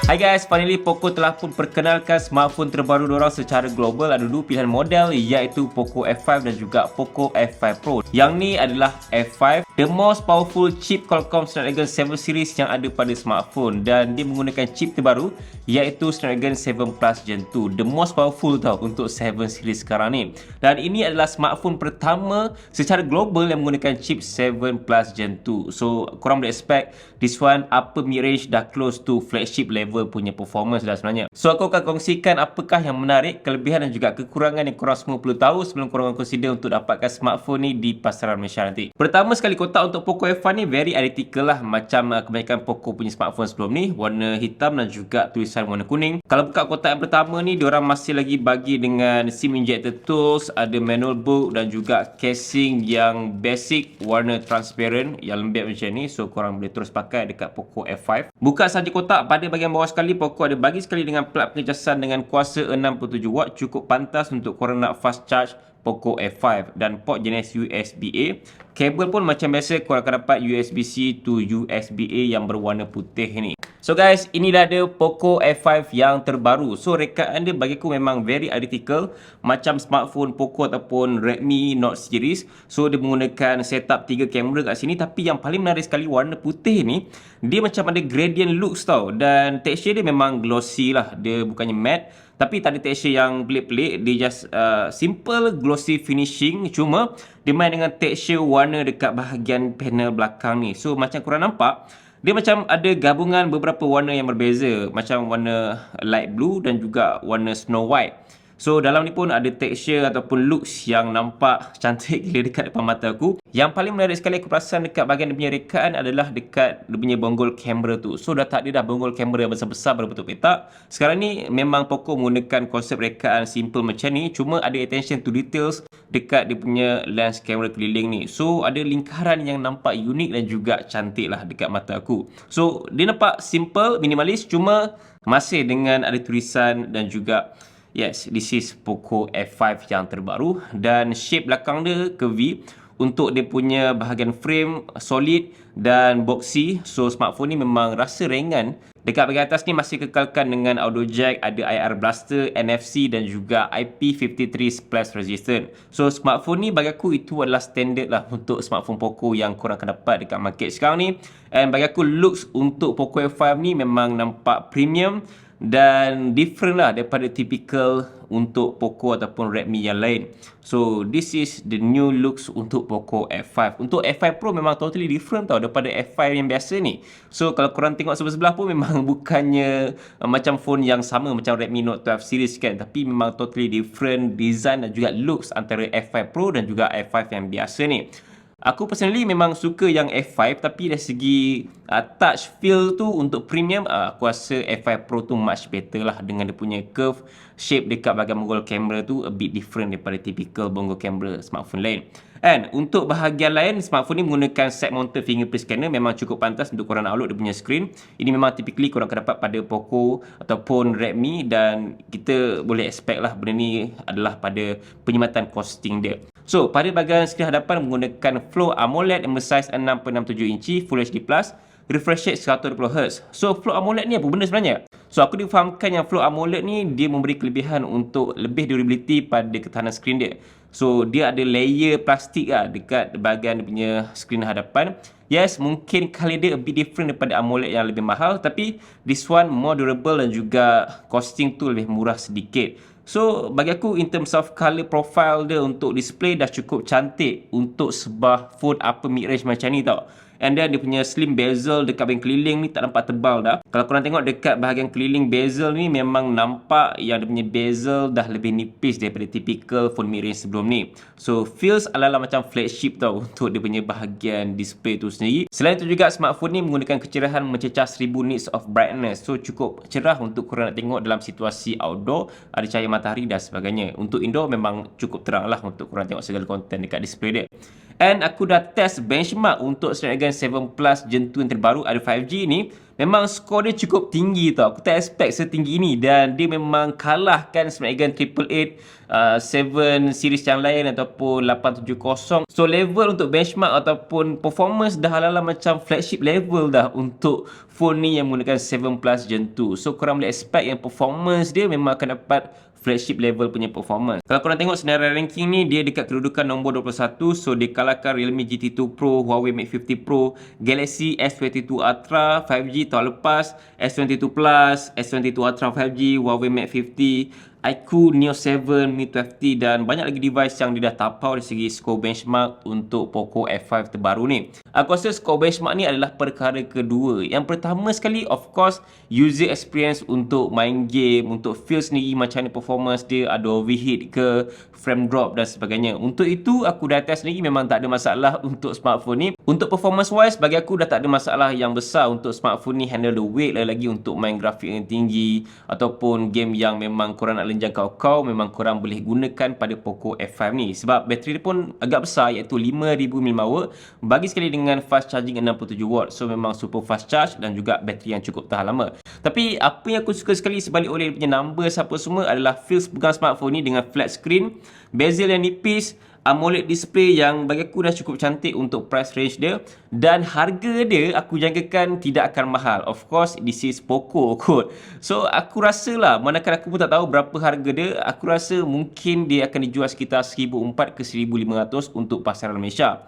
Hai guys, finally Poco telah pun perkenalkan smartphone terbaru diorang secara global. Ada dua pilihan model iaitu Poco F5 dan juga Poco F5 Pro. Yang ni adalah F5, the most powerful chip Qualcomm Snapdragon 7 series yang ada pada smartphone, dan dia menggunakan chip terbaru iaitu Snapdragon 7 Plus Gen 2. The most powerful tau untuk 7 series sekarang ni. Dan ini adalah smartphone pertama secara global yang menggunakan chip 7 Plus Gen 2. So korang boleh expect this one upper mid range dah close to flagship level punya performance dah sebenarnya. So aku akan kongsikan apakah yang menarik, kelebihan dan juga kekurangan yang korang semua perlu tahu sebelum korang consider untuk dapatkan smartphone ni di pasaran Malaysia nanti. Pertama sekali, kotak untuk Poco F1 ni very identical lah macam kebanyakan Poco punya smartphone sebelum ni, warna hitam dan juga tulisan warna kuning. Kalau buka kotak yang pertama ni, diorang masih lagi bagi dengan SIM injector tools, ada manual book dan juga casing yang basic warna transparent yang lembut macam ni. So korang boleh terus pakai dekat Poco F5. Buka saja kotak, pada bahagian bawah sekali Poco ada bagi sekali dengan plug pengecasan dengan kuasa 67 watt, cukup pantas untuk korang nak fast charge Poco F5, dan port jenis USB-A. Kabel pun macam biasa, korang akan dapat USB-C to USB-A yang berwarna putih ni. So guys, ini dah ada Poco F5 yang terbaru. So rekaan dia bagi aku memang very identical macam smartphone Poco ataupun Redmi Note series. So dia menggunakan setup 3 kamera kat sini, tapi yang paling menarik sekali warna putih ni, dia macam ada gradient looks tau, dan texture dia memang glossy lah. Dia bukannya matte, tapi tak ada texture yang pelik-pelik. Dia just simple glossy finishing. Cuma dia main dengan texture warna dekat bahagian panel belakang ni. So macam korang nampak, dia macam ada gabungan beberapa warna yang berbeza, macam warna light blue dan juga warna snow white. So dalam ni pun ada texture ataupun looks yang nampak cantik gila dekat depan mata aku. Yang paling menarik sekali aku perasan dekat bahagian dia punya rekaan adalah dekat dia punya bonggol kamera tu. So dah tak ada dah bonggol kamera yang besar-besar berbentuk petak. Sekarang ni memang Poco menggunakan konsep rekaan simple macam ni, cuma ada attention to details dekat dia punya lens kamera keliling ni. So ada lingkaran yang nampak unik dan juga cantik lah dekat mata aku. So dia nampak simple, minimalis, cuma masih dengan ada tulisan dan juga yes, this is Poco F5 yang terbaru, dan shape belakang dia curvy. Untuk dia punya bahagian frame solid dan boxy. So smartphone ni memang rasa ringan. Dekat bahagian atas ni masih kekalkan dengan audio jack, ada IR blaster, NFC dan juga IP53 splash resistant. So smartphone ni bagi aku itu adalah standard lah untuk smartphone Poco yang korang akan dapat dekat market sekarang ni. And bagi aku looks untuk Poco F5 ni memang nampak premium dan different lah daripada typical untuk Poco ataupun Redmi yang lain. So this is the new looks untuk Poco F5. Untuk F5 Pro memang totally different tau daripada F5 yang biasa ni. So kalau korang tengok sebelah-sebelah pun memang bukannya macam phone yang sama macam Redmi Note 12 series kan, tapi memang totally different design dan juga looks antara F5 Pro dan juga F5 yang biasa ni. Aku personally memang suka yang F5, tapi dari segi touch feel tu untuk premium, aku rasa F5 Pro tu much better lah dengan dia punya curve shape dekat bahagian bonggol kamera tu a bit different daripada typical bonggol kamera smartphone lain. And untuk bahagian lain, smartphone ni menggunakan side mounted fingerprint scanner, memang cukup pantas untuk korang upload dia punya screen. Ini memang typically korang akan dapat pada Poco ataupun Redmi, dan kita boleh expect lah benda ni adalah pada penyematan costing dia. So pada bahagian skrin hadapan menggunakan Flow AMOLED yang bersaiz 6.67 inci Full HD+, refresh rate 120Hz. So Flow AMOLED ni apa benda sebenarnya? So aku difahamkan yang Flow AMOLED ni dia memberi kelebihan untuk lebih durability pada ketahanan skrin dia. So dia ada layer plastik lah dekat bahagian dia punya skrin hadapan. Yes, mungkin color dia a bit different daripada AMOLED yang lebih mahal, tapi this one more durable dan juga costing tu lebih murah sedikit. So bagi aku in terms of color profile dia untuk display dah cukup cantik untuk sebuah phone upper mid range macam ni tau. And then dia punya slim bezel dekat bahagian keliling ni tak nampak tebal dah. Kalau korang tengok dekat bahagian keliling bezel ni, memang nampak yang dia punya bezel dah lebih nipis daripada typical phone mid-range sebelum ni. So feels ala-ala macam flagship tau untuk dia punya bahagian display tu sendiri. Selain tu juga smartphone ni menggunakan kecerahan mencecah 1000 nits of brightness. So cukup cerah untuk korang nak tengok dalam situasi outdoor, ada cahaya matahari dan sebagainya. Untuk indoor memang cukup terang lah untuk korang tengok segala konten dekat display dia. And aku dah test benchmark untuk Snapdragon 7 Plus Gen 2 yang terbaru ada 5G ni. memang skor dia cukup tinggi tau. Aku tak expect setinggi ini, dan dia memang kalahkan Snapdragon 888, 7 series yang lain ataupun 870. So level untuk benchmark ataupun performance dah ala-ala macam flagship level dah untuk phone ni yang menggunakan 7 Plus Gen 2. So korang boleh expect yang performance dia memang akan dapat flagship level punya performance. Kalau korang tengok senarai ranking ni, dia dekat kedudukan nombor 21. So dia kalahkan Realme GT2 Pro, Huawei Mate 50 Pro, Galaxy S22 Ultra 5G tahun lepas, S22 Plus, S22 Ultra 5G, Huawei Mate 50, iQOO Neo 7, Mi 12T, dan banyak lagi device yang dia dah tapau dari segi skor benchmark untuk Poco F5 terbaru ni. Aku rasa skor benchmark ni adalah perkara kedua. Yang pertama sekali, of course, user experience untuk main game, untuk feel sendiri macam mana performance dia, ada overheat ke, frame drop dan sebagainya. Untuk itu, aku dah test sendiri, memang tak ada masalah untuk smartphone ni. Untuk performance wise, bagi aku dah tak ada masalah yang besar untuk smartphone ni handle the weight lagi untuk main grafik yang tinggi ataupun game yang memang korang nak jangkau kau, memang korang boleh gunakan pada Poco F5 ni, sebab bateri dia pun agak besar, iaitu 5000 mAh, bagi sekali dengan fast charging 67W. So memang super fast charge dan juga bateri yang cukup tahan lama. Tapi apa yang aku suka sekali sebalik oleh dia punya numbers apa semua adalah feels pegang smartphone ni dengan flat screen, bezel yang nipis, AMOLED display yang bagi aku dah cukup cantik untuk price range dia, dan harga dia aku jangkakan tidak akan mahal. Of course, this is Poco kot. So aku rasa lah, manakala aku pun tak tahu berapa harga dia, aku rasa mungkin dia akan dijual sekitar 1,400 ke 1,500 untuk pasaran Malaysia.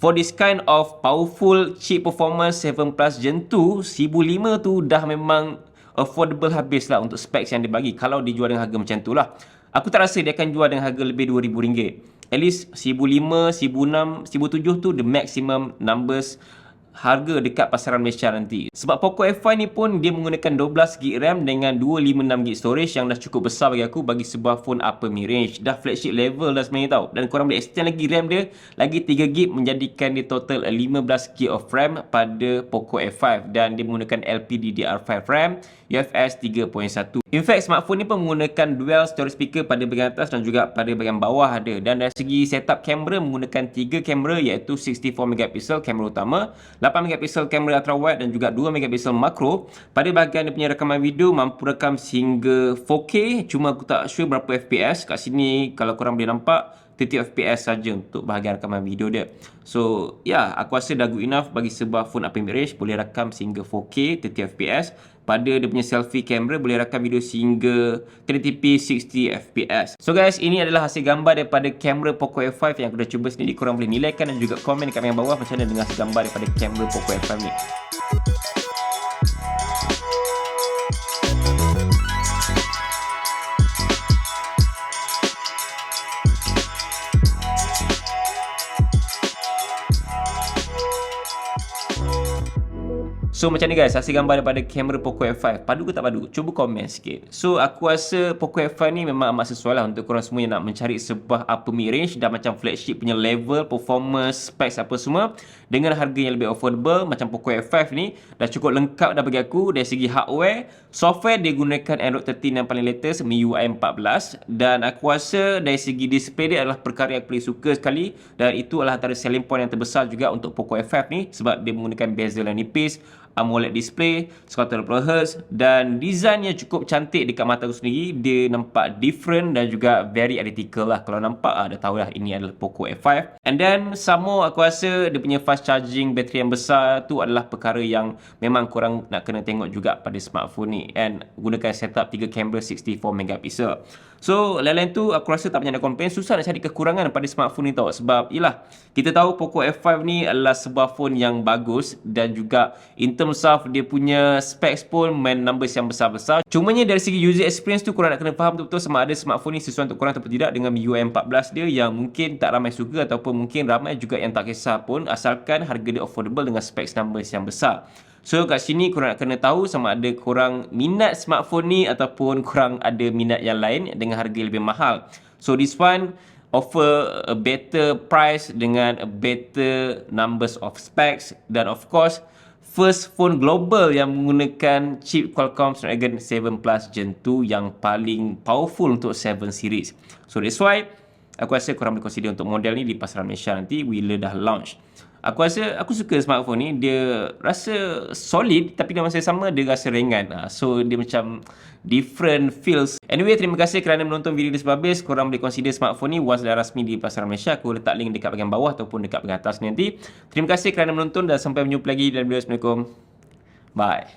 For this kind of powerful chip performance 7 Plus Gen 2, 1,500 tu dah memang affordable habis lah untuk specs yang dia bagi kalau dijual dengan harga macam tu lah. Aku tak rasa dia akan jual dengan harga lebih RM2,000. At least 1,500, 1,600, 1,700 tu the maximum numbers harga dekat pasaran Malaysia nanti. Sebab Poco F5 ni pun dia menggunakan 12GB RAM dengan 256GB storage yang dah cukup besar bagi aku bagi sebuah phone upper mid range. Dah flagship level dah sebenarnya tau. Dan korang boleh extend lagi RAM dia lagi 3GB menjadikan dia total 15GB of RAM pada Poco F5, dan dia menggunakan LPDDR5 RAM, UFS 3.1. In fact, smartphone ni pun menggunakan dual storage speaker pada bahagian atas dan juga pada bahagian bawah ada. Dan dari segi setup kamera menggunakan 3 kamera, iaitu 64MP kamera utama, 8MP kamera ultra wide dan juga 2MP makro. Pada bahagian dia punya rakaman video mampu rakam sehingga 4K, cuma aku tak sure berapa FPS. Kat sini kalau korang boleh nampak 30fps saja untuk bahagian rakaman video dia. So ya, aku rasa dah good enough bagi sebuah phone upper mid range, boleh rakam sehingga 4K 30fps. Pada dia punya selfie camera boleh rakam video sehingga 1080p 60fps. So guys, ini adalah hasil gambar daripada kamera Poco F5 yang aku dah cuba sendiri. Korang boleh nilaikan dan juga komen dekat bahagian bawah macam mana dengan hasil gambar daripada kamera Poco F5 ni. So macam ni guys, hasil gambar daripada kamera Poco F5. Padu ke tak padu? Cuba komen sikit. So aku rasa Poco F5 ni memang amat sesuai lah untuk korang semua yang nak mencari sebuah upper mid range dan macam flagship punya level, performance, specs apa semua dengan harga yang lebih affordable. Macam Poco F5 ni dah cukup lengkap dah bagi aku dari segi hardware. Software dia gunakan Android 13 yang paling latest, MIUI 14, dan aku rasa dari segi display dia adalah perkara yang aku paling suka sekali, dan itu adalah antara selling point yang terbesar juga untuk Poco F5 ni sebab dia menggunakan bezel yang nipis, AMOLED display 120Hz, dan desainnya cukup cantik dekat mata aku sendiri. Dia nampak different dan juga very identical lah. Kalau nampak dah tahu lah ini adalah Poco F5. And then some more, aku rasa dia punya fast charging bateri yang besar tu adalah perkara yang memang korang nak kena tengok juga pada smartphone ni, and gunakan setup 3 kamera 64MP. So lain-lain tu aku rasa tak banyak nak komplain. Susah nak cari kekurangan pada smartphone ni tau, sebab yelah, kita tahu Poco F5 ni adalah sebuah phone yang bagus, dan juga in terms of dia punya specs pun main numbers yang besar-besar. Cumanya dari segi user experience tu korang nak kena faham betul-betul sama ada smartphone ni sesuai untuk korang atau tidak dengan MIUI 14 dia, yang mungkin tak ramai suka ataupun mungkin ramai juga yang tak kisah pun, asalkan harga dia affordable dengan specs numbers yang besar. So kat sini korang nak kena tahu sama ada korang minat smartphone ni ataupun korang ada minat yang lain dengan harga lebih mahal. So this one offer a better price dengan a better numbers of specs, dan of course first phone global yang menggunakan chip Qualcomm Snapdragon 7 Plus Gen 2 yang paling powerful untuk 7 series. So that's why aku rasa korang boleh consider untuk model ni di pasaran Malaysia nanti bila dah launch. Aku rasa aku suka smartphone ni. Dia rasa solid tapi dalam masa yang sama dia rasa ringan. So dia macam different feels. Anyway, terima kasih kerana menonton video ni sampai habis. Korang boleh consider smartphone ni once dah rasmi di pasaran Malaysia. Aku letak link dekat bahagian bawah ataupun dekat bahagian atas nanti. Terima kasih kerana menonton dan sampai berjumpa lagi dalam video. Assalamualaikum. Bye.